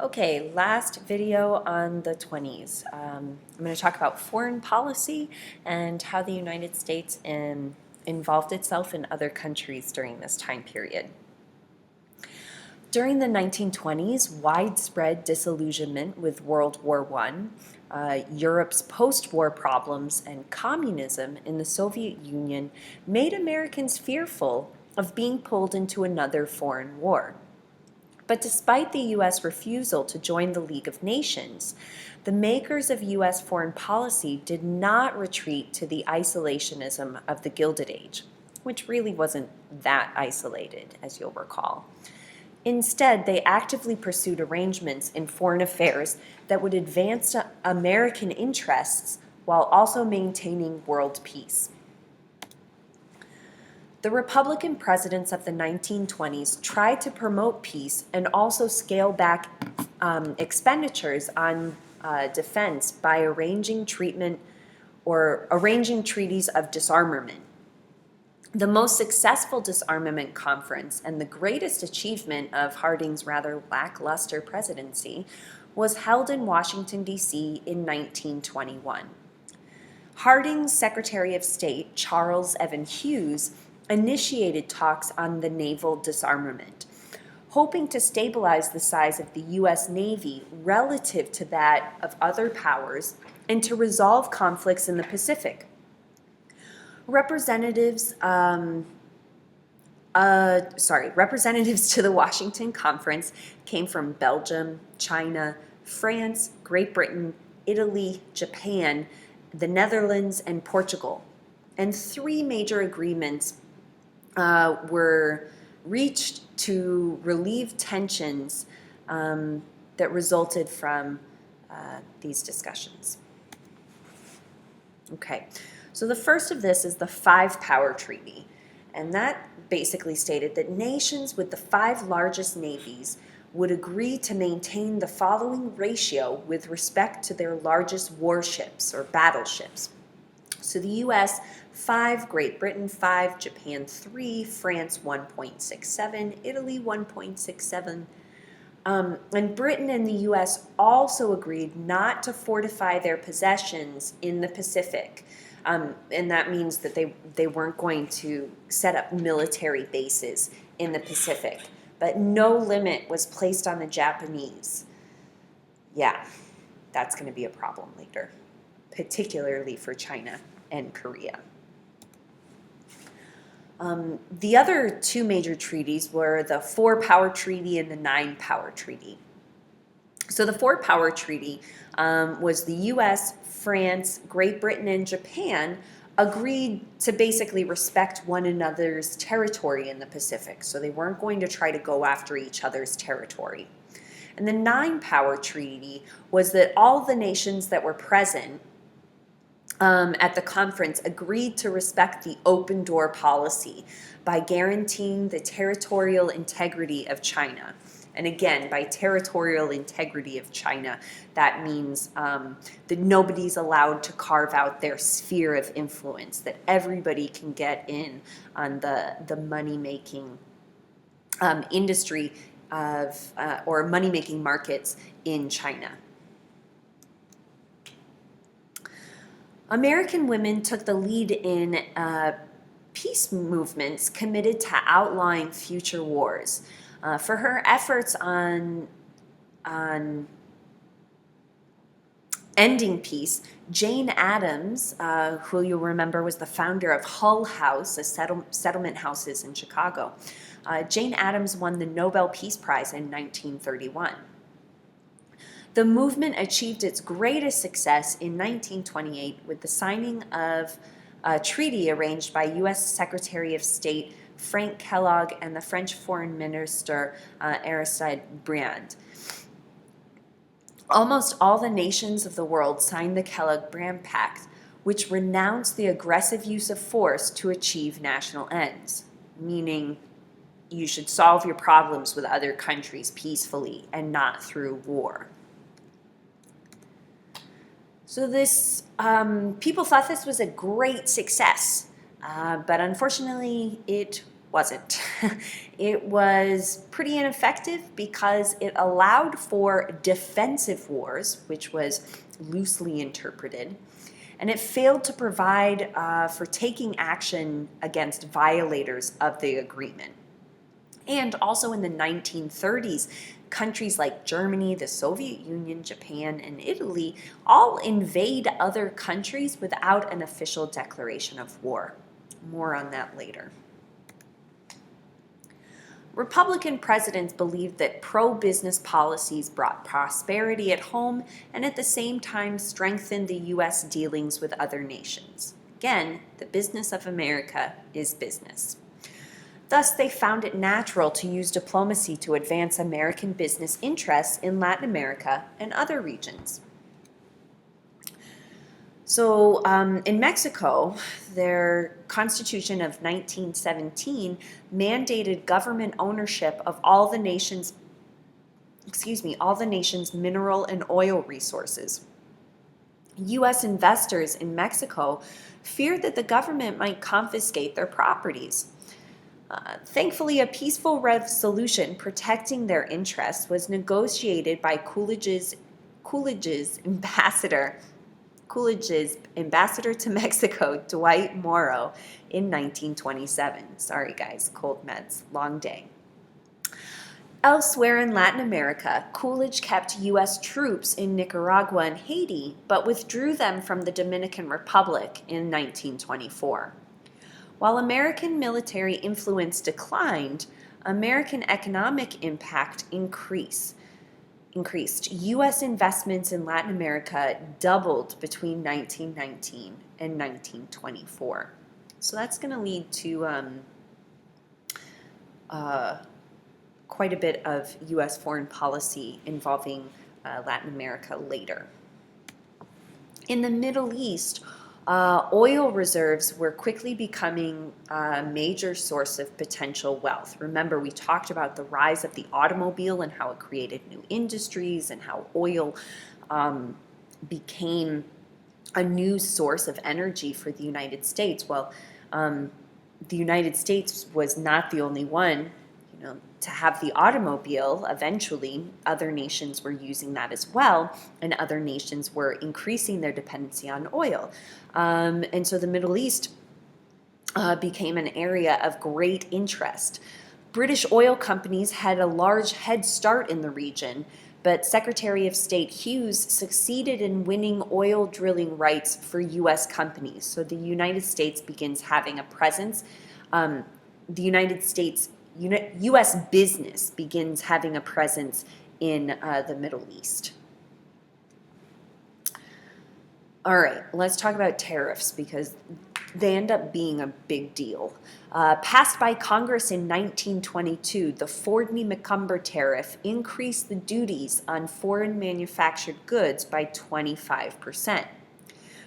Okay, last video on the 20s. I'm going to talk about foreign policy and how the United States involved itself in other countries during this time period. During the 1920s, widespread disillusionment with World War I, Europe's post-war problems, and communism in the Soviet Union made Americans fearful of being pulled into another foreign war. But despite the U.S. refusal to join the League of Nations, the makers of U.S. foreign policy did not retreat to the isolationism of the Gilded Age, which really wasn't that isolated, as you'll recall. Instead, they actively pursued arrangements in foreign affairs that would advance American interests while also maintaining world peace. The Republican presidents of the 1920s tried to promote peace and also scale back expenditures on defense by arranging treaties of disarmament. The most successful disarmament conference and the greatest achievement of Harding's rather lackluster presidency was held in Washington, D.C. in 1921. Harding's Secretary of State, Charles Evan Hughes, initiated talks on the naval disarmament, hoping to stabilize the size of the U.S. Navy relative to that of other powers and to resolve conflicts in the Pacific. Representatives to the Washington Conference came from Belgium, China, France, Great Britain, Italy, Japan, the Netherlands, and Portugal. And three major agreements were reached to relieve tensions that resulted from these discussions. Okay, so the first of this is the Five Power Treaty, and that basically stated that nations with the five largest navies would agree to maintain the following ratio with respect to their largest warships or battleships. So the U.S., 5, Great Britain 5, Japan 3, France 1.67, Italy 1.67. And Britain and the U.S. also agreed not to fortify their possessions in the Pacific. And that means that they weren't going to set up military bases in the Pacific. But no limit was placed on the Japanese. Yeah, that's going to be a problem later, particularly for China and Korea. The other two major treaties were the Four Power Treaty and the Nine Power Treaty. So the Four Power Treaty was the U.S., France, Great Britain, and Japan agreed to basically respect one another's territory in the Pacific. So they weren't going to try to go after each other's territory. And the Nine Power Treaty was that all the nations that were present at the conference agreed to respect the open door policy by guaranteeing the territorial integrity of China. And again, by territorial integrity of China, that means that nobody's allowed to carve out their sphere of influence, that everybody can get in on the money-making industry of, or money-making markets in China. American women took the lead in peace movements committed to outlawing future wars. For her efforts on ending peace, Jane Addams, who you'll remember was the founder of Hull House, a settlement houses in Chicago, Jane Addams won the Nobel Peace Prize in 1931. The movement achieved its greatest success in 1928 with the signing of a treaty arranged by U.S. Secretary of State Frank Kellogg and the French Foreign Minister Aristide Briand. Almost all the nations of the world signed the Kellogg-Briand Pact, which renounced the aggressive use of force to achieve national ends, meaning you should solve your problems with other countries peacefully and not through war. So this, people thought this was a great success, but unfortunately it wasn't. It was pretty ineffective because it allowed for defensive wars, which was loosely interpreted, and it failed to provide for taking action against violators of the agreement. And also in the 1930s, countries like Germany, the Soviet Union, Japan, and Italy all invade other countries without an official declaration of war. More on that later. Republican presidents believed that pro-business policies brought prosperity at home and at the same time strengthened the U.S. dealings with other nations. Again, the business of America is business. Thus, they found it natural to use diplomacy to advance American business interests in Latin America and other regions. So in Mexico, their Constitution of 1917 mandated government ownership of all the nation's mineral and oil resources. U.S. investors in Mexico feared that the government might confiscate their properties. Thankfully, a peaceful resolution protecting their interests was negotiated by Coolidge's ambassador to Mexico, Dwight Morrow, in 1927. Sorry guys, cold meds, long day. Elsewhere in Latin America, Coolidge kept U.S. troops in Nicaragua and Haiti, but withdrew them from the Dominican Republic in 1924. While American military influence declined, American economic impact increased. U.S. investments in Latin America doubled between 1919 and 1924. So that's going to lead to quite a bit of U.S. foreign policy involving Latin America later. In the Middle East, oil reserves were quickly becoming a major source of potential wealth. Remember, we talked about the rise of the automobile and how it created new industries and how oil became a new source of energy for the United States. Well, the United States was not the only one, to have the automobile. Eventually, other nations were using that as well, and other nations were increasing their dependency on oil. And so the Middle East became an area of great interest. British oil companies had a large head start in the region, but Secretary of State Hughes succeeded in winning oil drilling rights for U.S. companies. So the United States begins having a presence. U.S. business begins having a presence in the Middle East. All right, let's talk about tariffs because they end up being a big deal. Passed by Congress in 1922, the Fordney-McCumber tariff increased the duties on foreign manufactured goods by 25%.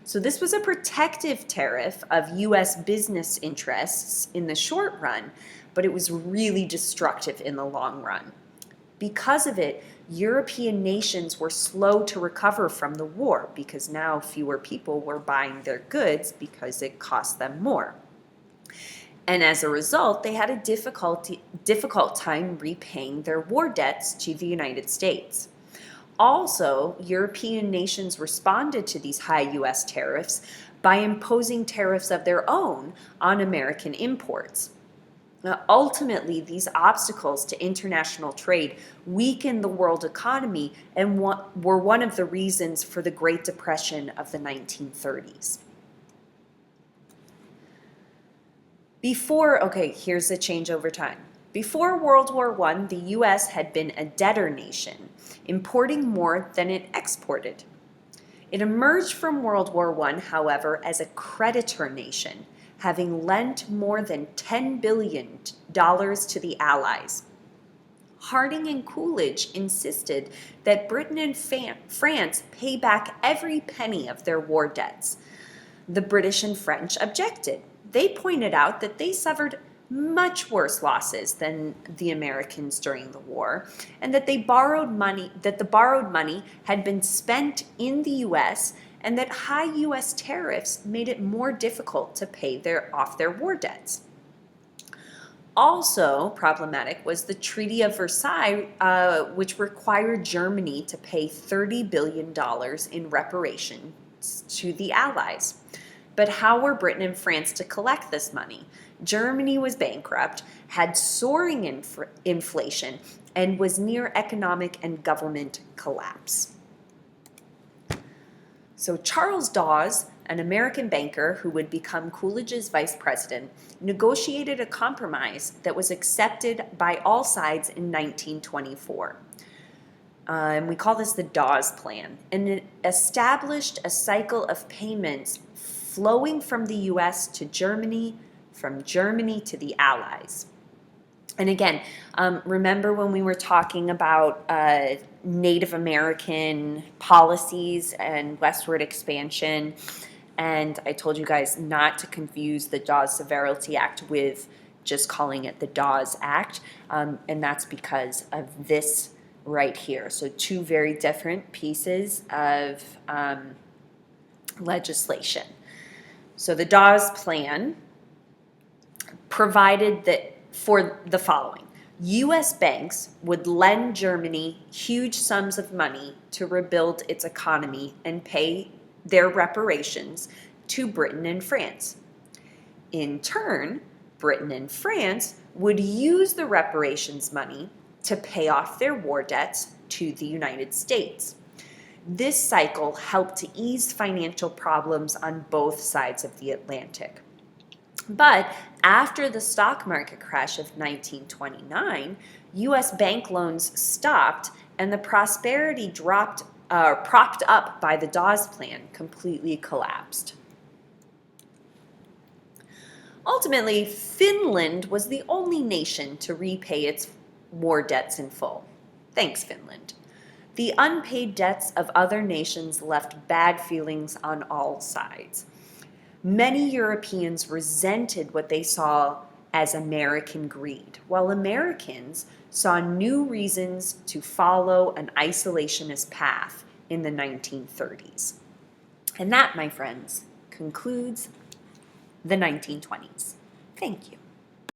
So this was a protective tariff of U.S. business interests in the short run, but it was really destructive in the long run. Because of it, European nations were slow to recover from the war because now fewer people were buying their goods because it cost them more. And as a result, they had a difficult time repaying their war debts to the United States. Also, European nations responded to these high U.S. tariffs by imposing tariffs of their own on American imports. Now, ultimately, these obstacles to international trade weakened the world economy and were one of the reasons for the Great Depression of the 1930s. Here's the change over time. Before World War I, the U.S. had been a debtor nation, importing more than it exported. It emerged from World War I, however, as a creditor nation, having lent more than $10 billion to the Allies. Harding and Coolidge insisted that Britain and France pay back every penny of their war debts. The British and French objected. They pointed out that they suffered much worse losses than the Americans during the war, and that the borrowed money had been spent in the U.S., and that high U.S. tariffs made it more difficult to pay off their war debts. Also problematic was the Treaty of Versailles, which required Germany to pay $30 billion in reparations to the Allies. But how were Britain and France to collect this money? Germany was bankrupt, had soaring inflation, and was near economic and government collapse. So Charles Dawes, an American banker who would become Coolidge's vice president, negotiated a compromise that was accepted by all sides in 1924. And we call this the Dawes Plan. And it established a cycle of payments flowing from the U.S. to Germany, from Germany to the Allies. And again, remember when we were talking about Native American policies and westward expansion, and I told you guys not to confuse the Dawes Severalty Act with just calling it the Dawes Act, and that's because of this right here. So two very different pieces of legislation. So the Dawes Plan provided that for the following. U.S. banks would lend Germany huge sums of money to rebuild its economy and pay their reparations to Britain and France. In turn, Britain and France would use the reparations money to pay off their war debts to the United States. This cycle helped to ease financial problems on both sides of the Atlantic. But after the stock market crash of 1929, U.S. bank loans stopped and the prosperity propped up by the Dawes Plan completely collapsed. Ultimately, Finland was the only nation to repay its war debts in full. Thanks, Finland. The unpaid debts of other nations left bad feelings on all sides. Many Europeans resented what they saw as American greed, while Americans saw new reasons to follow an isolationist path in the 1930s. And that, my friends, concludes the 1920s. Thank you.